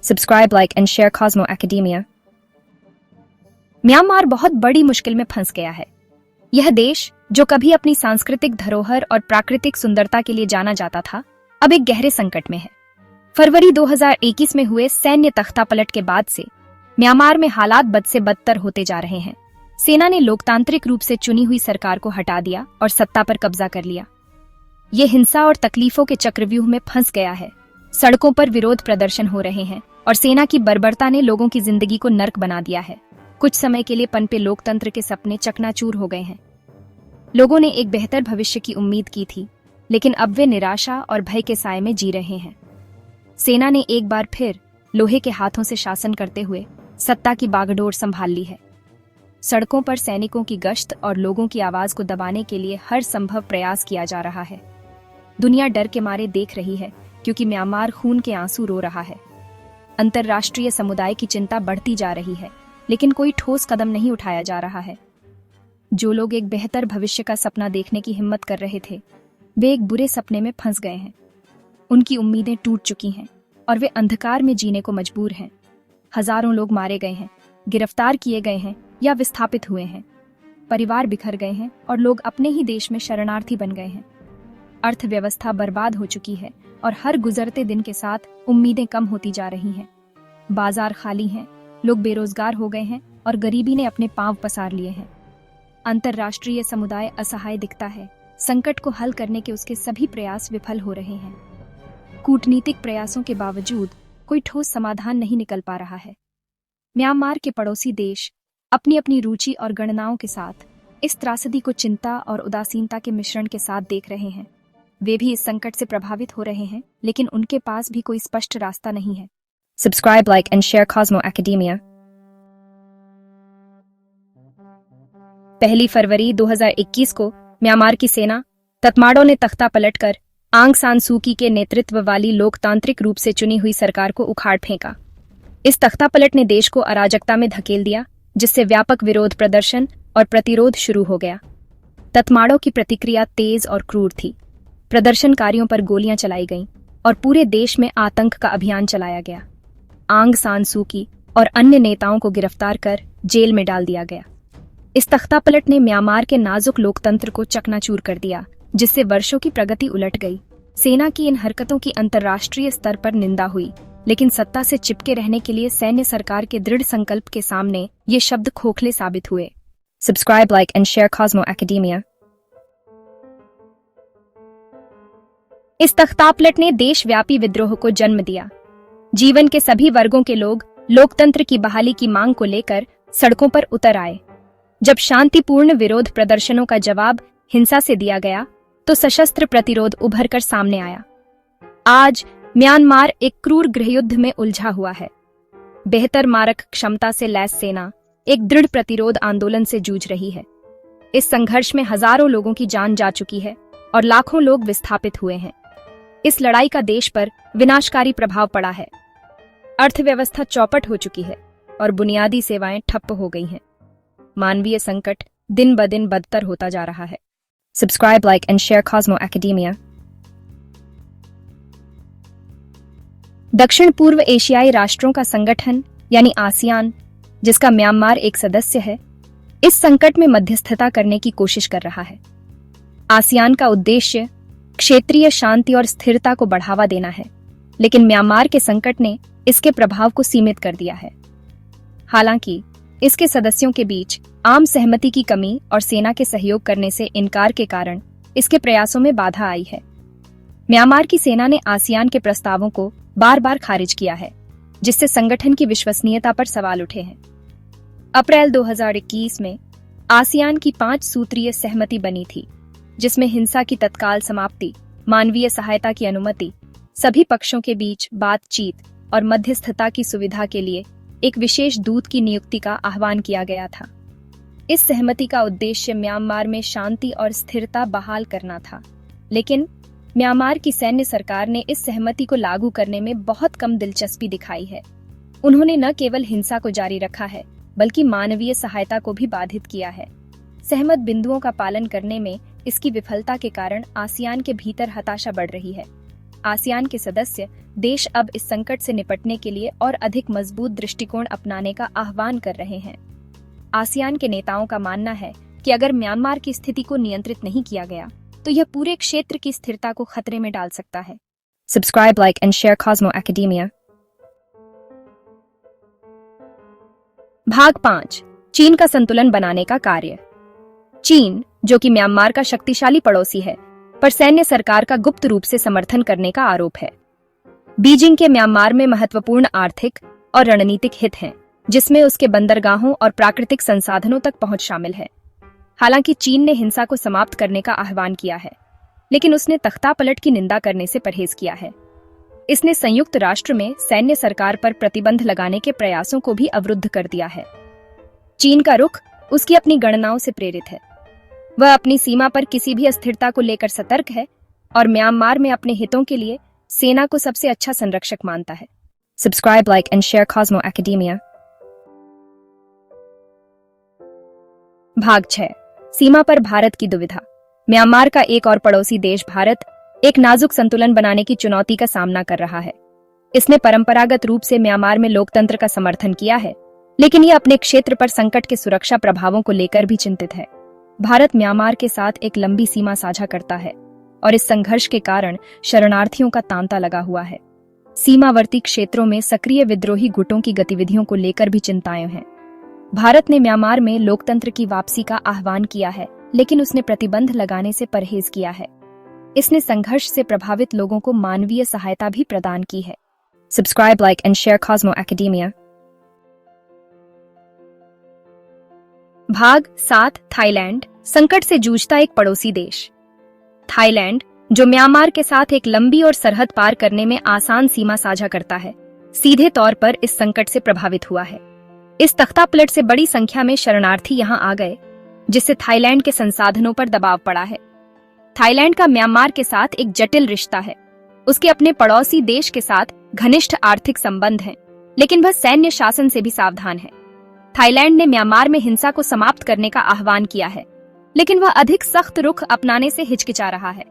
Subscribe, like and share Cosmo Academia. Myanmar बहुत बड़ी मुश्किल में फंस गया है। यह देश जो कभी अपनी सांस्कृतिक धरोहर और प्राकृतिक सुंदरता के लिए जाना जाता था, अब एक गहरे संकट में है। फरवरी 2021 में हुए सैन्य तख्तापलट के बाद से म्यांमार में हालात बद से बदतर होते जा रहे हैं। सेना ने लोकतांत्रिक रूप से चुनी हुई सरकार को हटा दिया और सत्ता पर कब्जा कर लिया। ये हिंसा और तकलीफों के चक्रव्यूह में फंस गया है। सड़कों पर विरोध प्रदर्शन हो रहे हैं और सेना की बर्बरता ने लोगों की जिंदगी को नर्क बना दिया है। कुछ समय के लिए पनपे लोकतंत्र के सपने चकनाचूर हो गए हैं। लोगों ने एक बेहतर भविष्य की उम्मीद की थी, लेकिन अब वे निराशा और भय के साए में जी रहे हैं। सेना ने एक बार फिर लोहे के हाथों से शासन करते हुए सत्ता की बागडोर संभाल ली है। सड़कों पर सैनिकों की गश्त और लोगों की आवाज को दबाने के लिए हर संभव प्रयास किया जा रहा है। दुनिया डर के मारे देख रही है, क्योंकि म्यांमार खून के आंसू रो रहा है। अंतर्राष्ट्रीय समुदाय की चिंता बढ़ती जा रही है, लेकिन कोई ठोस कदम नहीं उठाया जा रहा है। जो लोग एक बेहतर भविष्य का सपना देखने की हिम्मत कर रहे थे, वे एक बुरे सपने में फंस गए हैं। उनकी उम्मीदें टूट चुकी हैं और वे अंधकार में जीने को मजबूर हैं। हजारों लोग मारे गए हैं, गिरफ्तार किए गए हैं या विस्थापित हुए हैं। परिवार बिखर गए हैं और लोग अपने ही देश में शरणार्थी बन गए हैं। अर्थव्यवस्था बर्बाद हो चुकी है और हर गुजरते दिन के साथ उम्मीदें कम होती जा रही हैं। बाजार खाली हैं, लोग बेरोजगार हो गए हैं और गरीबी ने अपने पांव पसार लिए हैं। अंतर्राष्ट्रीय समुदाय असहाय दिखता है। संकट को हल करने के उसके सभी प्रयास विफल हो रहे हैं। कूटनीतिक प्रयासों के बावजूद कोई ठोस समाधान नहीं निकल पा रहा है। म्यांमार के पड़ोसी देश अपनी अपनी रुचि और गणनाओं के साथ इस त्रासदी को चिंता और उदासीनता के मिश्रण के साथ देख रहे हैं। वे भी इस संकट से प्रभावित हो रहे हैं, लेकिन उनके पास भी कोई स्पष्ट रास्ता नहीं है। Subscribe, like and share Cosmo Academia. 1 फरवरी 2021 को म्यांमार की सेना ततमाडो ने तख्ता पलटकर आंग सान सू की के नेतृत्व वाली लोकतांत्रिक रूप से चुनी हुई सरकार को उखाड़ फेंका। इस तख्तापलट ने देश को अराजकता में धकेल दिया, जिससे व्यापक विरोध प्रदर्शन और प्रतिरोध शुरू हो गया। ततमाडो की प्रतिक्रिया तेज और क्रूर थी। प्रदर्शनकारियों पर गोलियां चलाई गईं और पूरे देश में आतंक का अभियान चलाया गया। आंग सान सू की और अन्य नेताओं को गिरफ्तार कर जेल में डाल दिया गया। इस तख्तापलट ने म्यांमार के नाजुक लोकतंत्र को चकनाचूर कर दिया, जिससे वर्षों की प्रगति उलट गई। सेना की इन हरकतों की अंतर्राष्ट्रीय स्तर पर निंदा हुई, लेकिन सत्ता से चिपके रहने के लिए सैन्य सरकार के दृढ़ संकल्प के सामने ये शब्द खोखले साबित हुए। Subscribe, like and share Cosmo Academia. इस तख्तापलट ने देशव्यापी विद्रोह को जन्म दिया। जीवन के सभी वर्गों के लोग लोकतंत्र की बहाली की मांग को लेकर सड़कों पर उतर आए। जब शांतिपूर्ण विरोध प्रदर्शनों का जवाब हिंसा से दिया गया, तो सशस्त्र प्रतिरोध उभर कर सामने आया। आज म्यांमार एक क्रूर गृहयुद्ध में उलझा हुआ है। बेहतर मारक क्षमता से लैस सेना एक दृढ़ प्रतिरोध आंदोलन से जूझ रही है। इस संघर्ष में हजारों लोगों की जान जा चुकी है और लाखों लोग विस्थापित हुए हैं। इस लड़ाई का देश पर विनाशकारी प्रभाव पड़ा है। अर्थव्यवस्था चौपट हो चुकी है और बुनियादी सेवाएं ठप्प हो गई हैं। मानवीय संकट दिन ब दिन बदतर होता जा रहा है। Subscribe, like and share Cosmo Academia. दक्षिण पूर्व एशियाई राष्ट्रों का संगठन यानी आसियान, जिसका म्यांमार एक सदस्य है, इस संकट में मध्यस्थता करने की कोशिश कर रहा है। आसियान का उद्देश्य क्षेत्रीय शांति और स्थिरता को बढ़ावा देना है, लेकिन म्यांमार के संकट ने इसके प्रभाव को सीमित कर दिया है। हालांकि इसके सदस्यों के बीच आम सहमति की कमी और सेना के सहयोग करने से इनकार के कारण इसके प्रयासों में बाधा आई है। म्यांमार की सेना ने आसियान के प्रस्तावों को बार बार खारिज किया है, जिससे संगठन की विश्वसनीयता पर सवाल उठे हैं। अप्रैल 2021 में आसियान की 5 सूत्रीय सहमति बनी थी, जिसमें हिंसा की तत्काल समाप्ति, मानवीय सहायता की अनुमति, सभी पक्षों के बीच बातचीत और मध्यस्थता की सुविधा के लिए एक विशेष दूत की नियुक्ति का आह्वान किया गया था। इस सहमति का उद्देश्य म्यांमार में शांति और स्थिरता बहाल करना था, लेकिन म्यांमार की सैन्य सरकार ने इस सहमति को लागू करने में बहुत कम दिलचस्पी दिखाई है। उन्होंने न केवल हिंसा को जारी रखा है, बल्कि मानवीय सहायता को भी बाधित किया है। सहमत बिंदुओं का पालन करने में इसकी विफलता के कारण आसियान के भीतर हताशा बढ़ रही है। आसियान के सदस्य देश अब इस संकट से निपटने के लिए और अधिक मजबूत दृष्टिकोण अपनाने का आह्वान कर रहे हैं। आसियान के नेताओं का मानना है कि अगर म्यांमार की स्थिति को नियंत्रित नहीं किया गया तो यह पूरे क्षेत्र की स्थिरता को खतरे में डाल सकता है। Subscribe, like and share Cosmo academia. भाग 5, चीन का संतुलन बनाने का कार्य। चीन, जो कि म्यांमार का शक्तिशाली पड़ोसी है, पर सैन्य सरकार का गुप्त रूप से समर्थन करने का आरोप है। बीजिंग के म्यांमार में महत्वपूर्ण आर्थिक और रणनीतिक हित हैं, जिसमें उसके बंदरगाहों और प्राकृतिक संसाधनों तक पहुंच शामिल है। हालांकि चीन ने हिंसा को समाप्त करने का आह्वान किया है, लेकिन उसने तख्तापलट की निंदा करने से परहेज किया है। इसने संयुक्त राष्ट्र में सैन्य सरकार पर प्रतिबंध लगाने के प्रयासों को भी अवरुद्ध कर दिया है। चीन का रुख उसकी अपनी गणनाओं से प्रेरित है। वह अपनी सीमा पर किसी भी अस्थिरता को लेकर सतर्क है और म्यांमार में अपने हितों के लिए सेना को सबसे अच्छा संरक्षक मानता है। Subscribe, like and share Cosmo academia. भाग 6, सीमा पर भारत की दुविधा। म्यांमार का एक और पड़ोसी देश भारत एक नाजुक संतुलन बनाने की चुनौती का सामना कर रहा है। इसने परंपरागत रूप से म्यांमार में लोकतंत्र का समर्थन किया है, लेकिन यह अपने क्षेत्र पर संकट के सुरक्षा प्रभावों को लेकर भी चिंतित है। भारत म्यांमार के साथ एक लंबी सीमा साझा करता है और इस संघर्ष के कारण शरणार्थियों का तांता लगा हुआ है। सीमावर्ती क्षेत्रों में सक्रिय विद्रोही गुटों की गतिविधियों को लेकर भी चिंताएं हैं। भारत ने म्यांमार में लोकतंत्र की वापसी का आह्वान किया है, लेकिन उसने प्रतिबंध लगाने से परहेज किया है। इसने संघर्ष से प्रभावित लोगों को मानवीय सहायता भी प्रदान की है। Subscribe, like and share Cosmo academia. भाग 7, थाईलैंड, संकट से जूझता एक पड़ोसी देश। थाईलैंड, जो म्यांमार के साथ एक लंबी और सरहद पार करने में आसान सीमा साझा करता है, सीधे तौर पर इस संकट से प्रभावित हुआ है। इस तख्तापलट से बड़ी संख्या में शरणार्थी यहां आ गए, जिससे थाईलैंड के संसाधनों पर दबाव पड़ा है। थाईलैंड का म्यांमार के साथ एक जटिल रिश्ता है। उसके अपने पड़ोसी देश के साथ घनिष्ठ आर्थिक संबंध हैं, लेकिन वह सैन्य शासन से भी सावधान है। थाईलैंड ने म्यांमार में हिंसा को समाप्त करने का आह्वान किया है, लेकिन वह अधिक सख्त रुख अपनाने से हिचकिचा रहा है।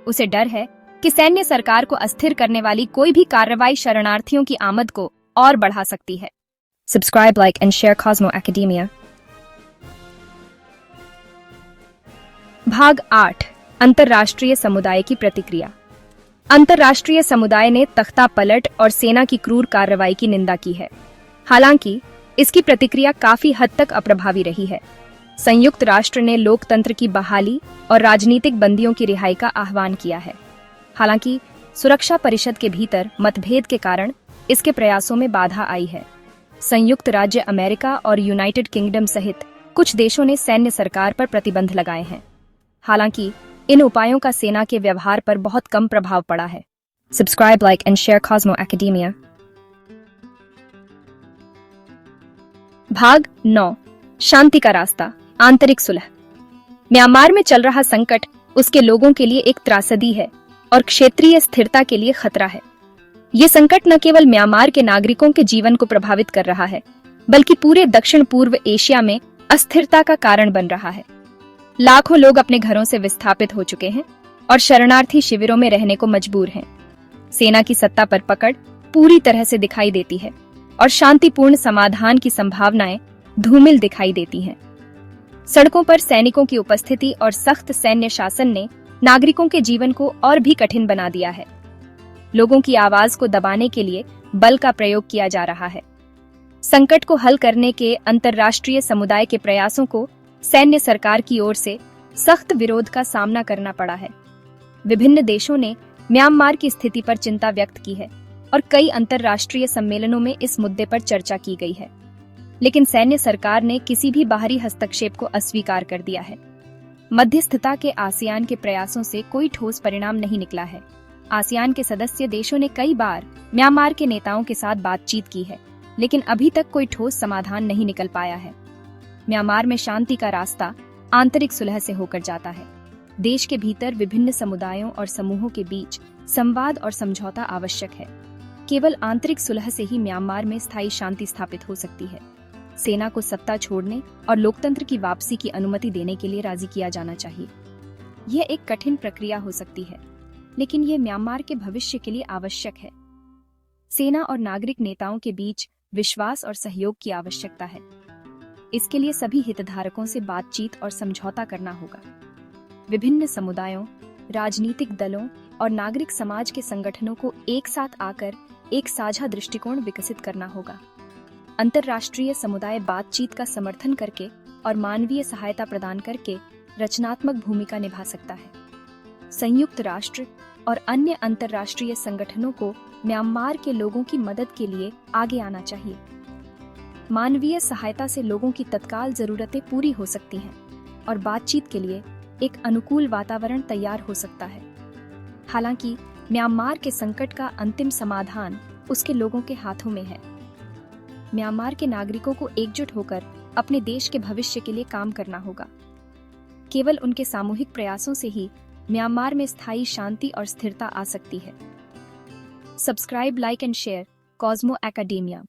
उसे डर है कि सैन्य सरकार को अस्थिर करने वाली कोई भी कार्रवाई शरणार्थियों की आमद को और बढ़ा सकती है। Subscribe, like and share Cosmo academia. भाग 8, अंतर्राष्ट्रीय समुदाय की प्रतिक्रिया। अंतर्राष्ट्रीय समुदाय ने तख्तापलट और सेना की क्रूर कार्रवाई की निंदा की है। हालांकि इसकी प्रतिक्रिया काफी हद तक अप्रभावी रही है। संयुक्त राष्ट्र ने लोकतंत्र की बहाली और राजनीतिक बंदियों की रिहाई का आह्वान किया है। हालांकि सुरक्षा परिषद के भीतर मतभेद के कारण इसके प्रयासों में बाधा आई है। संयुक्त राज्य अमेरिका और यूनाइटेड किंगडम सहित कुछ देशों ने सैन्य सरकार पर प्रतिबंध लगाए हैं। हालांकि इन उपायों का सेना के व्यवहार पर बहुत कम प्रभाव पड़ा है। Subscribe, like and share Cosmo academia. भाग 9, शांति का रास्ता, आंतरिक सुलह। म्यांमार में चल रहा संकट उसके लोगों के लिए एक त्रासदी है और क्षेत्रीय स्थिरता के लिए खतरा है। ये संकट न केवल म्यांमार के नागरिकों के जीवन को प्रभावित कर रहा है, बल्कि पूरे दक्षिण पूर्व एशिया में अस्थिरता का कारण बन रहा है। लाखों लोग अपने घरों से विस्थापित हो चुके हैं और शरणार्थी शिविरों में रहने को मजबूर हैं। सेना की सत्ता पर पकड़ पूरी तरह से दिखाई देती है और शांतिपूर्ण समाधान की संभावनाएं धूमिल दिखाई देती हैं। सड़कों पर सैनिकों की उपस्थिति और सख्त सैन्य शासन ने नागरिकों के जीवन को और भी कठिन बना दिया है। लोगों की आवाज को दबाने के लिए बल का प्रयोग किया जा रहा है। संकट को हल करने के अंतर्राष्ट्रीय समुदाय के प्रयासों को सैन्य सरकार की ओर से सख्त विरोध का सामना करना पड़ा है। विभिन्न देशों ने म्यांमार की स्थिति पर चिंता व्यक्त की है और कई अंतर्राष्ट्रीय सम्मेलनों में इस मुद्दे पर चर्चा की गई है, लेकिन सैन्य सरकार ने किसी भी बाहरी हस्तक्षेप को अस्वीकार कर दिया है। मध्यस्थता के आसियान के प्रयासों से कोई ठोस परिणाम नहीं निकला है। आसियान के सदस्य देशों ने कई बार म्यांमार के नेताओं के साथ बातचीत की है, लेकिन अभी तक कोई ठोस समाधान नहीं निकल पाया है। म्यांमार में शांति का रास्ता आंतरिक सुलह से होकर जाता है। देश के भीतर विभिन्न समुदायों और समूहों के बीच संवाद और समझौता आवश्यक है। केवल आंतरिक सुलह से ही म्यांमार में स्थायी शांति स्थापित हो सकती है। सेना को सत्ता छोड़ने और लोकतंत्र की वापसी की अनुमति देने के लिए राजी किया जाना चाहिए। यह एक कठिन प्रक्रिया हो सकती है, लेकिन ये म्यांमार के भविष्य के लिए आवश्यक है। सेना और नागरिक नेताओं के बीच विश्वास और सहयोग की आवश्यकता है। इसके लिए सभी हितधारकों से बातचीत और समझौता करना होगा। विभिन्न समुदायों, राजनीतिक दलों और नागरिक समाज के संगठनों को एक साथ आकर एक साझा दृष्टिकोण विकसित करना होगा। अंतर्राष्ट्रीय समुदाय बातचीत का समर्थन करके और मानवीय सहायता प्रदान करके रचनात्मक भूमिका निभा सकता है। संयुक्त राष्ट्र और अन्य अंतर्राष्ट्रीय संगठनों को म्यांमार के लोगों की मदद के लिए आगे आना चाहिए। मानवीय सहायता से लोगों की तत्काल जरूरतें पूरी हो सकती हैं और बातचीत के लिए एक अनुकूल वातावरण तैयार हो सकता है। हालांकि म्यांमार के संकट का अंतिम समाधान उसके लोगों के हाथों में है। म्यांमार के नागरिकों को एकजुट होकर अपने देश के भविष्य के लिए काम करना होगा। केवल उनके सामूहिक प्रयासों से ही म्यांमार में स्थायी शांति और स्थिरता आ सकती है। Subscribe, like and share Cosmo academia.